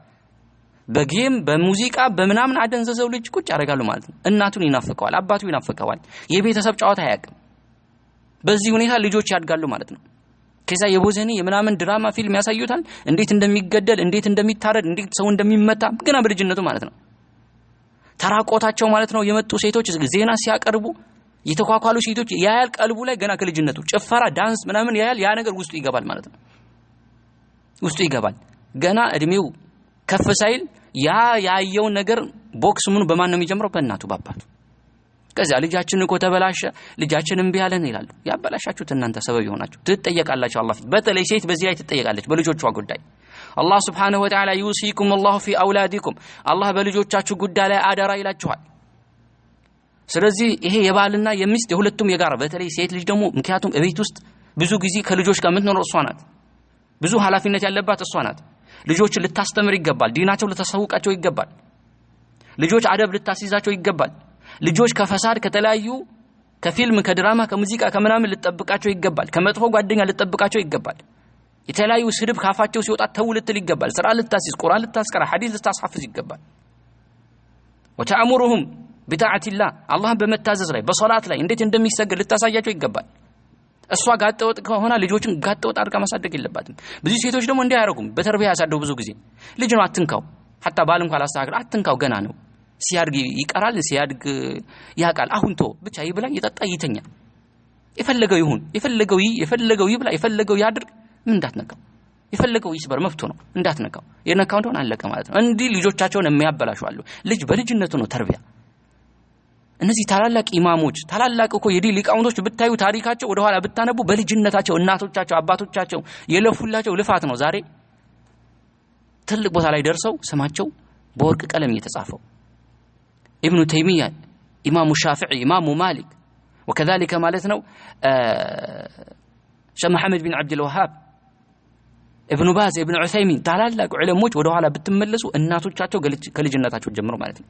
በጌም በሙዚቃ በምናምን አደንዘዘው ልጅ ቁጭ ያረጋሉ ማለት ነው እናቱን ይናፍቀዋል አባቱ ይናፍቀዋል የቤተሰብ ጨዋታ አያውቅም በዚህ ሁኔታ ልጆች ያድጋሉ ማለት ነው ከዛ የቦዘኔ የምናምን ድራማ ፊልም ያሳዩታል እንዴት እንደሚገደል እንዴት እንደሚታረድ እንዴት ሰው እንደሚመታ ገና በልጅነቱ ማለት ነው ተራቆታቸው ማለት ነው የመጡ ሴቶች ዜና ሲያቀርቡ የተኳኳሉ ሴቶች ያያል ቀልቡ ላይ ገና ከልጅነቱ ጭፈራ ዳንስ ምናምን ያያል ያ ነገር ውስጡ ይገባል ማለት ነው ውስጡ ይገባል ገና እድሜው ከፍ ሳይል ያ ያየው ነገር ቦክስ ምኑ በማን ነው የሚጀምረው በእናቱ ባባቱ ከዛ ልጃችን እኮ ተበላሸ ልጃችንን ቢያለን ይላሉ ያበላሻችሁት እናንተ ሰበብ ይሆናችሁ ትጠየቃላችሁ አላህ ፊት በተለይ ሴት በዚህ ላይ ትጠየቃለች በልጆቿ ጉዳይ አላህ Subhanahu Wa Ta'ala yusikum Allah fi auladikum አላህ በልጆቻችሁ ጉዳይ ላይ አደራ ይላችኋል ስለዚህ ይሄ የባልና የሚስት የሁለቱም የጋራ በተለይ ሴት ልጅ ደግሞ ምክንያቱም እቤት ውስጥ ብዙ ጊዜ ከልጆች ጋር የምትኖረው እሷ ናት ብዙ ኃላፊነት ያለባት እሷ ናት ልጆችን ልታስተምር ይገባል ዲናቸው ልታሳውቃቸው ይገባል ልጆች አደብ ልታስይዛቸው ይገባል ልጆች ከፈሳድ ከተለያዩ ከፊልም ከድራማ ከሙዚቃ ከምናምን ልትጠብቃቸው ይገባል ከመጥፎ ጓደኛ ልትጠብቃቸው ይገባል የተለያዩ ስድብ ካፋቸው ሲወጣ ተውልትል ይገባል ስራ ልታስይዝ ቁርአን ልታስቀራ ሐዲስ ልታስሐፍዝ ይገባል ወተአምሩሁም ቢታዓቲላህ አላህን በመታዘዝ ላይ በሶላት ላይ እንዴት እንደሚሰገድ ልታሳያቸው ይገባል። እሷ ጋጠወጥ ከሆነ ልጆችን ጋጠወጥ አድርጋ ማሳደግ የለባትም። ብዙ ሴቶች ደግሞ እንዲህ አያደርጉም። በተርቢያ ያሳደው ብዙ ጊዜ ልጅ ነው አትንካው፣ ሐታ ባል እንኳን አስተካክል አትንካው፣ ገና ነው ሲያድግ ይቀራል፣ ሲያድግ ያቃል፣ አሁን ቶ ብቻ ይብላ ይጠጣ ይተኛ፣ የፈለገው ይሁን፣ የፈለገው ይብላ፣ የፈለገው ያድርግ፣ ምን እንዳትነካው፣ የፈለገው ይስበር መፍቶ ነው፣ እንዳትነካው። የነካው እንደሆነ አለቀ ማለት ነው። እንዲህ ልጆቻቸውን የሚያበላሹ አሉ። ልጅ በልጅነቱ ነው ተርቢያ። እነዚህ ታላላቅ ኢማሞች ታላላቅ እኮ የዲን ሊቃውንቶች ብታዩ ታሪካቸው ወደ ኋላ ብታነቡ በልጅነታቸው እናቶቻቸው አባቶቻቸው የለፉላቸው ልፋት ነው ዛሬ ትልቅ ቦታ ላይ ደርሰው ስማቸው በወርቅ ቀለም እየተጻፈው። ኢብኑ ተይሚያ፣ ኢማሙ ሻፊዒ፣ ኢማሙ ማሊክ وكذلك ማለት ነው ሸህ መሐመድ ቢን አብዱል ወሃብ፣ ኢብኑ ባዝ፣ ኢብኑ ዑሰይሚን ታላላቅ ዑለሞች ወደ ኋላ ብትመለሱ እናቶቻቸው ከልጅነታቸው ጀምሮ ማለት ነው።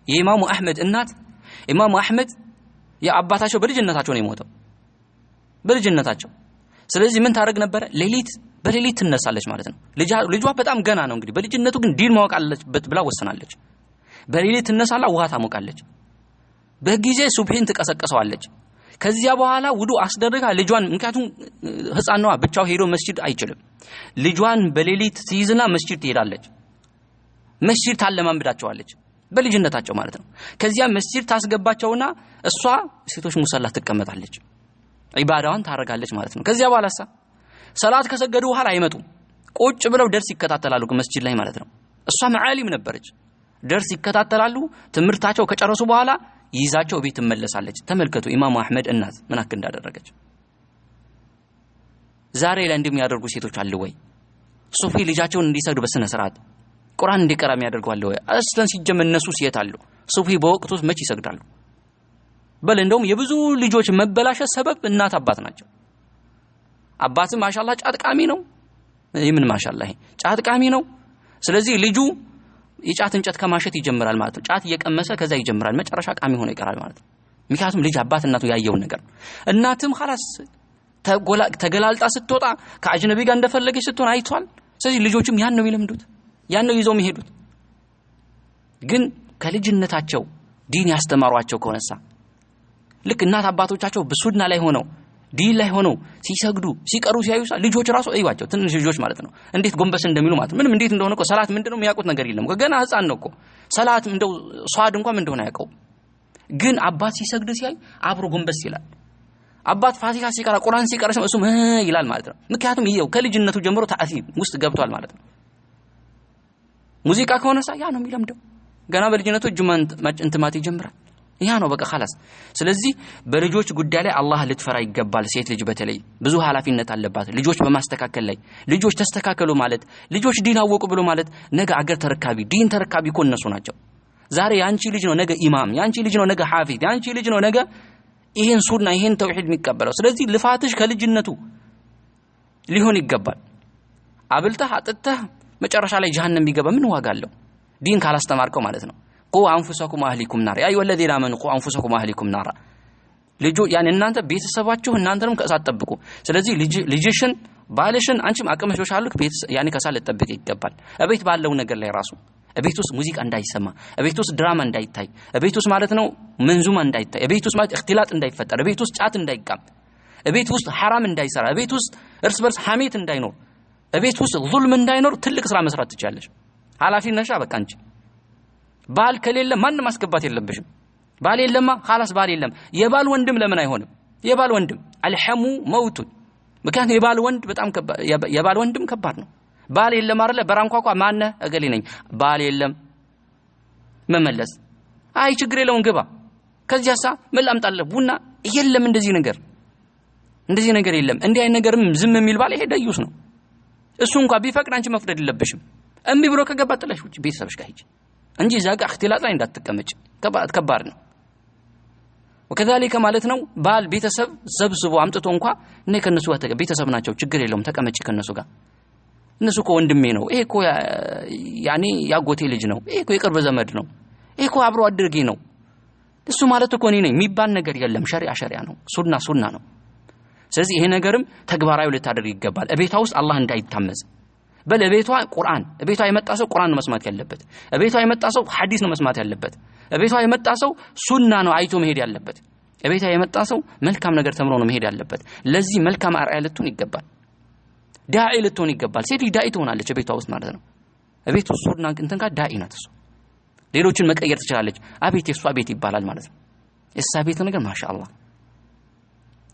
የኢማሙ አህመድ እናት ኢማሙ አህመድ የአባታቸው በልጅነታቸው ነው የሞተው፣ በልጅነታቸው። ስለዚህ ምን ታደርግ ነበር? በሌሊት ትነሳለች ማለት ነው። ልጇ በጣም ገና ነው እንግዲህ፣ በልጅነቱ ግን ዲን ማወቅ አለበት ብላ ወሰናለች። በሌሊት ትነሳላ፣ ውሃ ታሞቃለች፣ በጊዜ ሱብሂን ትቀሰቀሰዋለች። ከዚያ በኋላ ውዱእ አስደርጋ ልጇን፣ ምክንያቱም ህፃን ነው ብቻው ሄዶ መስጂድ አይችልም፣ ልጇን በሌሊት ትይዝና መስጂድ ትሄዳለች። መስጂድ ታለማምዳቸዋለች በልጅነታቸው ማለት ነው። ከዚያ መስጂድ ታስገባቸውና እሷ ሴቶች ሙሰላ ትቀመጣለች፣ ዒባዳዋን ታረጋለች ማለት ነው። ከዚያ በኋላ ሰላት ከሰገዱ በኋላ አይመጡም፣ ቁጭ ብለው ደርስ ይከታተላሉ መስጂድ ላይ ማለት ነው። እሷ መዓሊም ነበረች፣ ደርስ ይከታተላሉ። ትምህርታቸው ከጨረሱ በኋላ ይዛቸው ቤት ትመለሳለች። ተመልከቱ ኢማሙ አህመድ እናት ምን አክ እንዳደረገች። ዛሬ ላይ እንደሚያደርጉ ሴቶች አሉ ወይ? ሱፊ ልጃቸውን እንዲሰግዱ በስነ ስርዓት ቁርአን እንዲቀራ የሚያደርጉ አለ ወይ? አስለን ሲጀመር እነሱ ሲየት አሉ ሱፊ በወቅቱ መች ይሰግዳሉ? በል እንደውም የብዙ ልጆች መበላሸት ሰበብ እናት አባት ናቸው። አባትም ማሻአላህ ጫት ቃሚ ነው። ምን ማሻአላህ ጫት ቃሚ ነው። ስለዚህ ልጁ የጫት እንጨት ከማሸት ይጀምራል ማለት ነው። ጫት እየቀመሰ ከዛ ይጀምራል፣ መጨረሻ ቃሚ ሆኖ ይቀራል ማለት ነው። ምክንያቱም ልጅ አባት እናቱ ያየው ነገር። እናትም خلاص ተገላልጣ ስትወጣ ከአጅነቢ ጋር እንደፈለገች ስትሆን አይቷል። ስለዚህ ልጆችም ያን ነው የሚለምዱት፣ ያን ነው ይዘው የሚሄዱት። ግን ከልጅነታቸው ዲን ያስተማሯቸው ከሆነሳ ልክ እናት አባቶቻቸው በሱና ላይ ሆነው ዲን ላይ ሆነው ሲሰግዱ ሲቀሩ ሲያዩሳ ልጆች ራሱ አይዋቸው፣ ትንሽ ልጆች ማለት ነው እንዴት ጎንበስ እንደሚሉ ማለት ምንም እንዴት እንደሆነ እኮ ሰላት ምንድነው የሚያውቁት ነገር የለም። ገና ህፃን ነው እኮ ሰላት እንደው ሷድ እንኳን እንደሆነ ያውቀው። ግን አባት ሲሰግድ ሲያይ አብሮ ጎንበስ ይላል። አባት ፋቲሃ ሲቀራ ቁርአን ሲቀራ እሱም ይላል ማለት ነው። ምክንያቱም ይሄው ከልጅነቱ ጀምሮ ተአሲር ውስጥ ገብቷል ማለት ነው። ሙዚቃ ከሆነሳ ያ ነው የሚለምደው። ገና በልጅነቱ እጁን እንትማት ይጀምራል። ያ ነው በቃ خلاص። ስለዚህ በልጆች ጉዳይ ላይ አላህ ልትፈራ ይገባል። ሴት ልጅ በተለይ ብዙ ኃላፊነት አለባት ልጆች በማስተካከል ላይ። ልጆች ተስተካከሉ ማለት ልጆች ዲን አወቁ ብሎ ማለት ነገ አገር ተረካቢ ዲን ተረካቢ እኮ እነሱ ናቸው። ዛሬ ያንቺ ልጅ ነው ነገ ኢማም፣ ያንቺ ልጅ ነው ነገ ሐፊዝ፣ ያንቺ ልጅ ነው ነገ ይሄን ሱና ይሄን ተውሂድ የሚቀበለው። ስለዚህ ልፋትሽ ከልጅነቱ ሊሆን ይገባል። አብልተህ አጥተህ መጨረሻ ላይ ጀሃነም ቢገባ ምን ዋጋ አለው? ዲን ካላስተማርከው ማለት ነው። ቁ አንፉሰኩም አህሊኩም ናር ያ አዩሀ الذين آمنوا ቁ አንፉሰኩም አህሊኩም ናር። ልጆ ያን እናንተ ቤተሰባችሁ እናንተንም ከእሳት ጠብቁ። ስለዚህ ልጅሽን ባልሽን አንቺም አቅመሽ አሉክ ቤት ያኔ ከእሳት ልትጠብቅ ይገባል። እቤት ባለው ነገር ላይ ራሱ እቤት ውስጥ ሙዚቃ እንዳይሰማ፣ እቤት ውስጥ ድራማ እንዳይታይ፣ እቤት ውስጥ ማለት ነው መንዙማ እንዳይታይ፣ እቤት ውስጥ ማለት እክትላጥ እንዳይፈጠር፣ እቤት ውስጥ ጫት እንዳይቃም፣ እቤት ውስጥ ሐራም እንዳይሰራ፣ እቤት ውስጥ እርስ በርስ ሐሜት እንዳይኖር፣ እቤት ውስጥ ዙልም እንዳይኖር ትልቅ ስራ መስራት ትችላለሽ። ኃላፊነት ነሽ በቃ አንቺ። ባል ከሌለ ማንም ማስገባት የለብሽም። ባል የለማ خلاص ባል የለም። የባል ወንድም ለምን አይሆንም? የባል ወንድም አልሐሙ መውቱ። ምክንያቱም የባል ወንድ በጣም የባል ወንድም ከባድ ነው። ባል የለም አይደለ በራንኳኳ ማነ እገሌ ነኝ ባል የለም መመለስ አይ ችግር የለውም ግባ። ከዚያሳ ምን ላምጣልህ ቡና የለም እንደዚህ ነገር የለም። እንዲህ አይነት ነገርም ዝም የሚል ባል ይሄ ደዩስ ነው። እሱ እንኳን ቢፈቅድ አንቺ መፍረድ የለብሽም። እምቢ ብሎ ከገባ ጥለሽ ውጪ ቤተሰብሽ ጋር ሂጂ እንጂ ዛጋ እክትላጥ ላይ እንዳትቀመጭ ከባድ ነው። ወከዛሊከ ማለት ነው ባል ቤተሰብ ሰብስቦ አምጥቶ እንኳን እኔ ከነሱ ጋር ቤተሰብ ናቸው ችግር የለውም ተቀመጪ ከነሱ ጋር እነሱ እኮ ወንድሜ ነው፣ ይሄ እኮ ያኔ ያጎቴ ልጅ ነው፣ ይሄ እኮ የቅርብ ዘመድ ነው፣ ይሄ እኮ አብሮ አድርጌ ነው፣ እሱ ማለት እኮ እኔ ነኝ የሚባል ነገር የለም። ሸሪዓ ነው፣ ሱና ነው። ስለዚህ ይሄ ነገርም ተግባራዊ ልታደርግ ይገባል። እቤቷ ውስጥ አላህ እንዳይታመጽ በለቤቷ ቁርአን እቤቷ የመጣ ሰው ቁርአን ነው መስማት ያለበት። እቤቷ የመጣ ሰው ሐዲስ ነው መስማት ያለበት። ቤቷ የመጣ ሰው ሱና ነው አይቶ መሄድ ያለበት። ቤቷ የመጣ ሰው መልካም ነገር ተምሮ ነው መሄድ ያለበት። ለዚህ መልካም አርአያ ልትሆን ይገባል። ዳዒ ልትሆን ይገባል። ሴት ዳዒ ትሆናለች ቤቷ ውስጥ ማለት ነው። ቤት ውስጥ ሱና እንትን ጋር ዳዒ ናት እሷ። ሌሎችን መቀየር ትችላለች። አቤት የሷ ቤት ይባላል ማለት ነው። የሷ ቤት ነገር ማሻአላህ።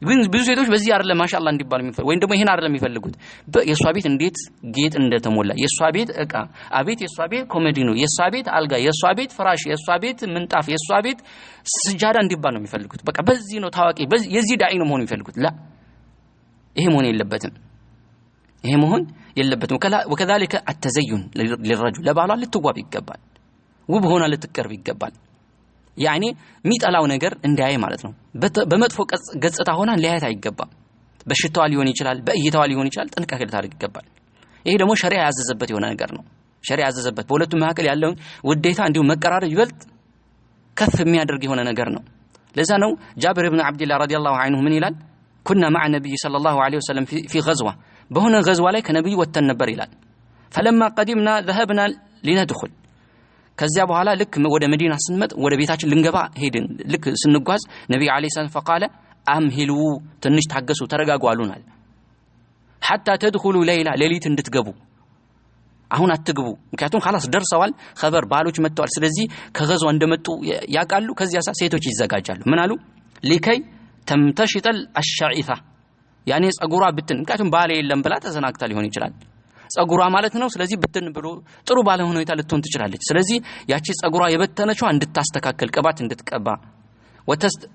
ግን ብዙ ሴቶች በዚህ አይደለም ማሻአላህ እንዲባል የሚፈልጉ ወይም ደግሞ ይሄን አይደለም የሚፈልጉት። የሷ ቤት እንዴት ጌጥ እንደተሞላ የሷ ቤት እቃ አቤት የሷ ቤት ኮሜዲኖ የሷ ቤት አልጋ የሷ ቤት ፍራሽ የሷ ቤት ምንጣፍ የሷ ቤት ስጃዳ እንዲባል ነው የሚፈልጉት። በቃ በዚህ ነው ታዋቂ የዚህ ዳዒ ነው መሆን የሚፈልጉት። ላ ይሄ መሆን የለበትም። ይሄ መሆን የለበትም። ወከዛሊከ التزين للرجل ለባሏ ልትዋብ ይገባል። ውብ ሆና ልትቀርብ ይገባል። ያኒ ሚጠላው ነገር እንዳያይ ማለት ነው። በመጥፎ ገጽታ ሆና ሊያያት አይገባም። በሽታዋ ሊሆን ይችላል፣ በእይታዋ ሊሆን ይችላል። ጥንቃቄ ልታደርግ ይገባል። ይሄ ደግሞ ሸሪዓ ያዘዘበት የሆነ ነገር ነው። ሸሪዓ ያዘዘበት በሁለቱ መካከል ያለውን ውዴታ እንዲሁ መቀራረብ ይበልጥ ከፍ የሚያደርግ የሆነ ነገር ነው። ለዛ ነው ጃብር ኢብኑ አብዱላህ ረዲየላሁ ዐንሁ ምን ይላል? ኩና مع النبي صلى الله عليه وسلم في غزوة በሆነ ገዝዋ ላይ ከነብዩ ወተን ነበር ይላል። فلما قدمنا ذهبنا لندخل ከዚያ በኋላ ልክ ወደ መዲና ስንመጥ ወደ ቤታችን ልንገባ ሄድን። ልክ ስንጓዝ ነብዩ አለይሂ ሰላም فقال امهلوا ትንሽ ታገሱ ተረጋጉ አሉናል። حتى تدخلوا ليلة ሌሊት እንድትገቡ አሁን አትግቡ። ምክንያቱም خلاص ደርሰዋል خبر ባሎች መጥተዋል። ስለዚህ ከገዝዋ እንደመጡ ያቃሉ። ከዚያ ሴቶች ይዘጋጃሉ። ምን አሉ? لكي تمتشط الشعيثة ያኔ ጸጉሯ ብትን ምክንያቱም ባለ የለም ብላ ተዘናግታ ሊሆን ይችላል። ጸጉሯ ማለት ነው። ስለዚህ ብትን ብሎ ጥሩ ባለ ሁኔታ ልትሆን ትችላለች። ስለዚህ ያቺ ጸጉሯ የበተነችው እንድታስተካከል ቅባት እንድትቀባ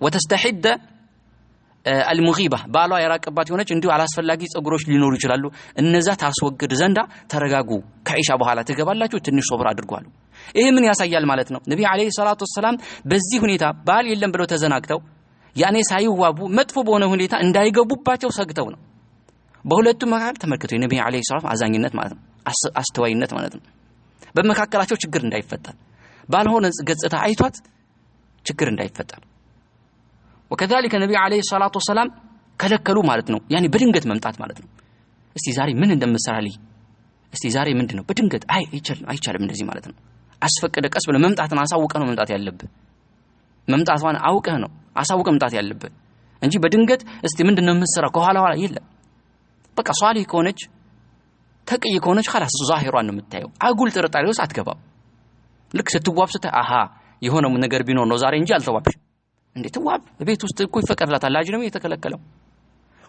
وتستحد المغيبة ባሏ የራቀባት የሆነች እንዲሁ አላስፈላጊ ጸጉሮች ሊኖሩ ይችላሉ። እነዛ ታስወግድ ዘንዳ ተረጋጉ። ከኢሻ በኋላ ትገባላችሁ። ትንሽ ሶብር አድርጓሉ። ይሄ ምን ያሳያል ማለት ነው? ነብዩ አለይሂ ሰላቱ ወሰለም በዚህ ሁኔታ ባል የለም ብለው ተዘናግተው ያኔ ሳይዋቡ መጥፎ በሆነ ሁኔታ እንዳይገቡባቸው ሰግተው ነው። በሁለቱም መካከል ተመልክቶ የነብዩ አለይሂ ሰላም አዛኝነት ማለት ነው፣ አስተዋይነት ማለት ነው። በመካከላቸው ችግር እንዳይፈጠር ባልሆነ ገጽታ አይቷት ችግር እንዳይፈጠር وكذلك ነብዩ አለይሂ ሰላቱ ወሰለም ከለከሉ ማለት ነው። ያኔ በድንገት መምጣት ማለት ነው። እስቲ ዛሬ ምን እንደምትሰራልኝ እስቲ ዛሬ ምንድነው በድንገት አይቻልም እንደዚህ ማለት ነው። አስፈቀደ ቀስ ብለ መምጣትን አሳውቀህ ነው መምጣት ያለብህ። መምጣቷን አውቀህ ነው አሳውቀህ መምጣት ያለብህ እንጂ በድንገት እስቲ ምንድነው የምትሰራው ከኋላ ኋላ የለም። በቃ ሷሊህ ከሆነች ተቅይ ከሆነች خلاص ዛሂሯን ነው የምታየው። አጉል ጥርጣሬ ውስጥ አትገባም። ልክ ስትዋብ የሆነ ነገር ቢኖር ነው ዛሬ እንጂ አልተዋብሽም። እንዴ ትዋብ ቤት ውስጥ እኮ ይፈቀድላታል። አጅ ነው የተከለከለው።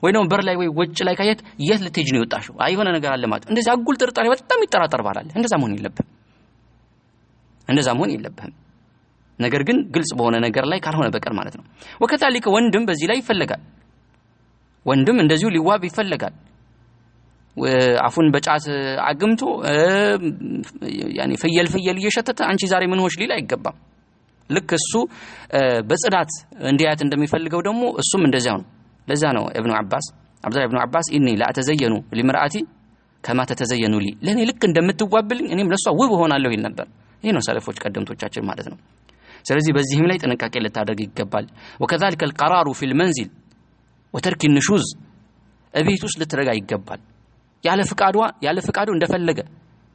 ወይ ነው በር ላይ ወይ ወጭ ላይ ካየት የት ልትሄጂ ነው የወጣሽው? የሆነ ነገር አለ ማለት እንደዚህ አጉል ጥርጣሬ በጣም ይጠራጠር ባላል። እንደዛ መሆን የለብህም። ነገር ግን ግልጽ በሆነ ነገር ላይ ካልሆነ በቀር ማለት ነው። ወከታሊከ ወንድም በዚህ ላይ ይፈልጋል። ወንድም እንደዚሁ ሊዋብ ይፈልጋል። አፉን በጫት አግምቶ ያኔ ፍየል እየሸተተ አንቺ ዛሬ ምን ሆሽ ሊል አይገባም። ልክ እሱ በጽዳት እንዲያት እንደሚፈልገው ደግሞ እሱም እንደዛው ነው። ለዛ ነው አብዱላህ ኢብኑ አባስ ኢኒ ላተዘየኑ ሊምራአቲ ከማ ተተዘየኑ ሊ ለኔ ልክ እንደምትዋብልኝ እኔም ለሷ ውብ ሆናለሁ ይል ነበር። ይሄ ነው ሰለፎች ቀደምቶቻችን ማለት ነው። ስለዚህ በዚህም ላይ ጥንቃቄ ልታደርግ ይገባል። وكذلك القرار في المنزل وترك النشوز እቤት ውስጥ ልትረጋ ይገባል። ያለ ፍቃዱ እንደፈለገ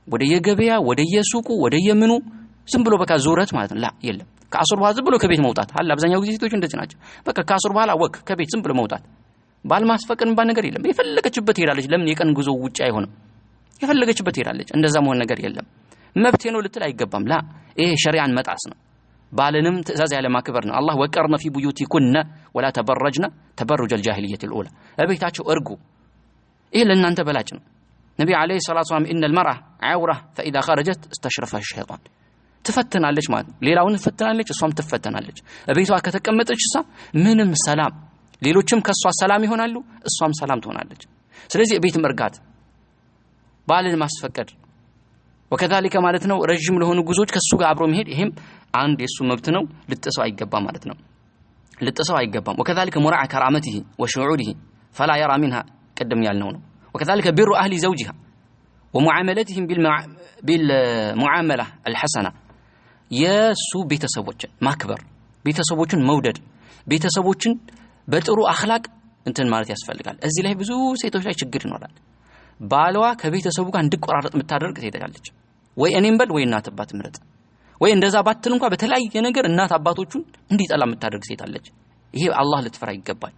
ወደ የገበያ ወደ የሱቁ ወደ የምኑ ዝም ብሎ በቃ ዙረት ማለት ነው። የለም ከአሱር በኋላ ዝም ብሎ ከቤት መውጣት አለ። አብዛኛው ጊዜ ሴቶች እንደዚህ ናቸው። በቃ ከአሱር በኋላ ወክ ከቤት ዝም ብሎ መውጣት ባል ማስፈቀድ ባል ነገር የለም። የፈለገችበት ሄዳለች። ለምን የቀን ጉዞ ውጪ አይሆንም? የፈለገችበት ሄዳለች። እንደዛ መሆን ነገር የለም። መብቴ ነው ልትል አይገባም። ይሄ ሸሪዓን መጣስ ነው። ባልንም ትእዛዝ ያለ ማክበር ነው። አላህ ወቀርነ ፊ ቡዩቲኩነ ወላ ተበረጅነ ተበሩጀ الجاهليه الاولى እቤታቸው እርጉ። ይሄ ለእናንተ በላጭ ነው። ነብዩ አለይሂ ሰላቱ ወሰለም ان المرأة عورة فاذا خرجت استشرفها الشيطان ትፈተናለች ማለት ነው። ሌላውን ትፈተናለች፣ እሷም ትፈተናለች። እቤቷ ከተቀመጠች ምንም ሰላም ሌሎችም ከሷ ሰላም ይሆናሉ፣ እሷም ሰላም ትሆናለች። ስለዚህ እቤት መርጋት ባልን ማስፈቀድ وكذلك ማለት ነው ረጅም ለሆኑ ጉዞዎች ከሱ ጋር አብሮ መሄድ ይሄም አንድ የሱ መብት ነው። ልጥሰው አይገባም ማለት ነው። ልጥሰው አይገባም። وكذلك مراعاة كرامته وشعوره فلا يرى منها قدم ያልነው ነው። وكذلك بر اهل زوجها ومعاملتهم بالمعامله الحسنه የሱ ቤተሰቦችን ማክበር፣ ቤተሰቦችን መውደድ፣ ቤተሰቦችን በጥሩ አኽላቅ እንትን ማለት ያስፈልጋል። እዚህ ላይ ብዙ ሴቶች ላይ ችግር ይኖራል። ባሏ ከቤተሰቡ ጋር እንድቆራረጥ የምታደርግ ሴት አለች። ወይ እኔም በል ወይ እናት አባት ምረጥ፣ ወይ እንደዛ ባትል እንኳን በተለያየ ነገር እናት አባቶቹን እንዲጠላ የምታደርግ ሴት አለች። ይሄ አላህ ልትፈራ ይገባል።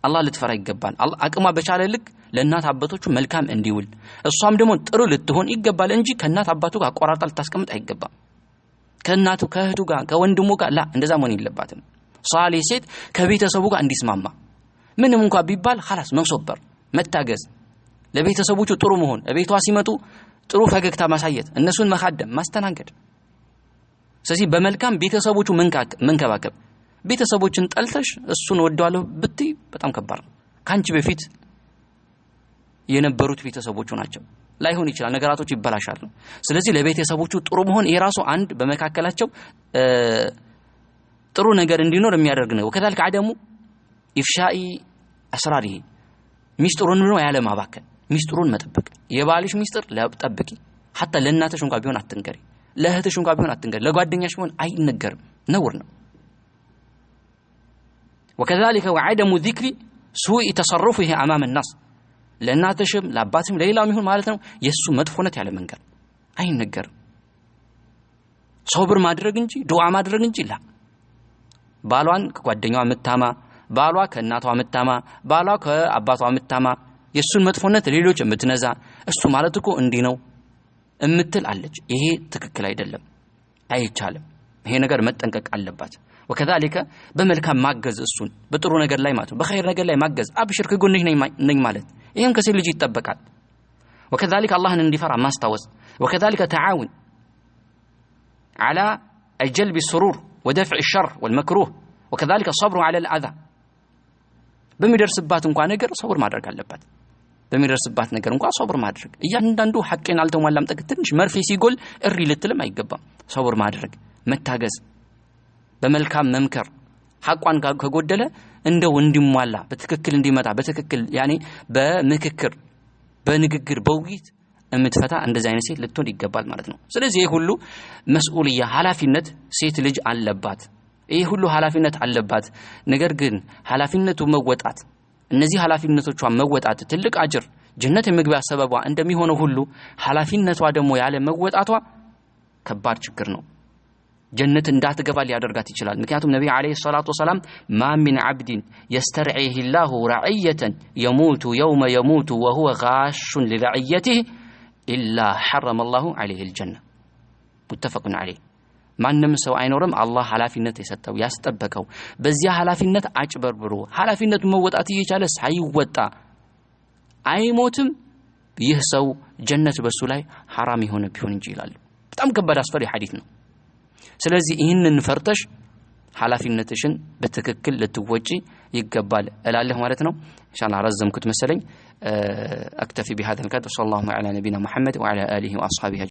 አላህ ልትፈራ ይገባል። አቅሟ በቻለ ልክ ለእናት አባቶቹ መልካም እንዲውል እሷም ደግሞ ጥሩ ልትሆን ይገባል እንጂ ከእናት አባቱ ጋር አቆራርጣ ልታስቀምጥ አይገባም። ከእናቱ ከእህቱ ጋር ከወንድሙ ጋር እንደዛ መሆን የለባትም። ሷሊህ ሴት ከቤተሰቡ ጋር እንዲስማማ ምንም እንኳን ቢባል خلاص መሶበር መታገዝ፣ ለቤተሰቦቹ ጥሩ መሆን፣ ቤቷ ሲመጡ ጥሩ ፈገግታ ማሳየት፣ እነሱን መካደም ማስተናገድ። ስለዚህ በመልካም ቤተሰቦቹ መንከባከብ። ቤተሰቦችን ጠልተሽ እሱን ወደዋለሁ ብትይ በጣም ከባድ ነው። ካንቺ በፊት የነበሩት ቤተሰቦቹ ናቸው። ላይሆን ይችላል፣ ነገራቶች ይበላሻሉ። ስለዚህ ለቤተሰቦቹ ጥሩ መሆን የራሱ አንድ በመካከላቸው ጥሩ ነገር እንዲኖር የሚያደርግ ነው። ወከዛልክ አደሙ ኢፍሻኢ አስራሪሂ ሚስጥሩን ነው ያለ ማባከን፣ ሚስጥሩን መጠበቅ። የባልሽ ሚስጥር ለጠብቂ። حتى ለእናትሽ እንኳን ቢሆን አትንገሪ፣ ለእህትሽ እንኳን ቢሆን አትንገሪ፣ ለጓደኛሽ ቢሆን አይነገርም፣ ነውር ነው። وكذلك وعدم ذكر سوء تصرفه امام الناس ለእናትሽም ለአባትሽም ለሌላም ይሁን ማለት ነው የሱ መጥፎነት ያለ መንገር አይነገርም። ሶብር ማድረግ እንጂ ዱዓ ማድረግ እንጂ ላ ባሏን ከጓደኛዋ መታማ፣ ባሏ ከእናቷ መታማ፣ ባሏ ከአባቷ መታማ፣ የሱን መጥፎነት ሌሎች የምትነዛ እሱ ማለት እኮ እንዲህ ነው እምትል አለች። ይሄ ትክክል አይደለም፣ አይቻልም። ይሄ ነገር መጠንቀቅ አለባት። وكذلك በመልካም ማገዝ፣ እሱን በጥሩ ነገር ላይ ማለት በخير ነገር ላይ ማገዝ፣ አብሽር ከጎንሽ ነኝ ማለት ይሄም ከሴት ልጅ ይጠበቃል። وكذلك الله እንዲፈራ ማስታወስ። وكذلك تعاون على جلب السرور ودفع الشر والمكروه وكذلك الصبر على الأذى በሚደርስባት እንኳን ነገር ሶብር ማድረግ አለባት። በሚደርስባት ነገር እንኳን ሶብር ማድረግ እያንዳንዱ ሐቄን አልተሟላም ጠቅ ትንሽ መርፌ ሲጎል እሪ ልትልም አይገባም። ሶብር ማድረግ፣ መታገዝ፣ በመልካም መምከር፣ ሐቋን ከጎደለ እንደው እንዲሟላ በትክክል እንዲመጣ በትክክል ያኔ በምክክር በንግግር በውይይት እምትፈታ እንደዚህ አይነት ሴት ልትሆን ይገባል ማለት ነው። ስለዚህ ይሄ ሁሉ መስኡልያ ኃላፊነት ሴት ልጅ አለባት። ይሄ ሁሉ ኃላፊነት አለባት። ነገር ግን ኃላፊነቱ መወጣት፣ እነዚህ ኃላፊነቶቿን መወጣት ትልቅ አጅር ጀነት የመግቢያ ሰበቧ እንደሚሆነው ሁሉ ኃላፊነቷ ደግሞ ያለ መወጣቷ ከባድ ችግር ነው። ጀነት እንዳትገባ ሊያደርጋት ይችላል። ምክንያቱም ነብዩ አለይሂ ሰላቱ ወሰለም ማ ሚን ዐብድን يسترعيه الله رعية يموت يوم يموت وهو غاش لرعيته إلا حرم الله عليه الجنة متفق عليه። ማንም ሰው አይኖርም አላህ ኃላፊነት የሰጠው ያስጠበቀው በዚያ ኃላፊነት አጭበርብሮ ኃላፊነቱ መወጣት እየቻለ ሳይወጣ አይሞትም። ይህ ሰው ጀነት በሱ ላይ حرام ይሆን ቢሆን እንጂ ይላል። በጣም ከባድ አስፈሪ ሐዲስ ነው። ስለዚህ ይህንን ፈርተሽ ኃላፊነትሽን በትክክል ልትወጪ ይገባል እላለሁ ማለት ነው። ኢንሻአላህ ረዘምኩት መሰለኝ። اكتفي بهذا القدر. صلى الله على نبينا محمد وعلى اله واصحابه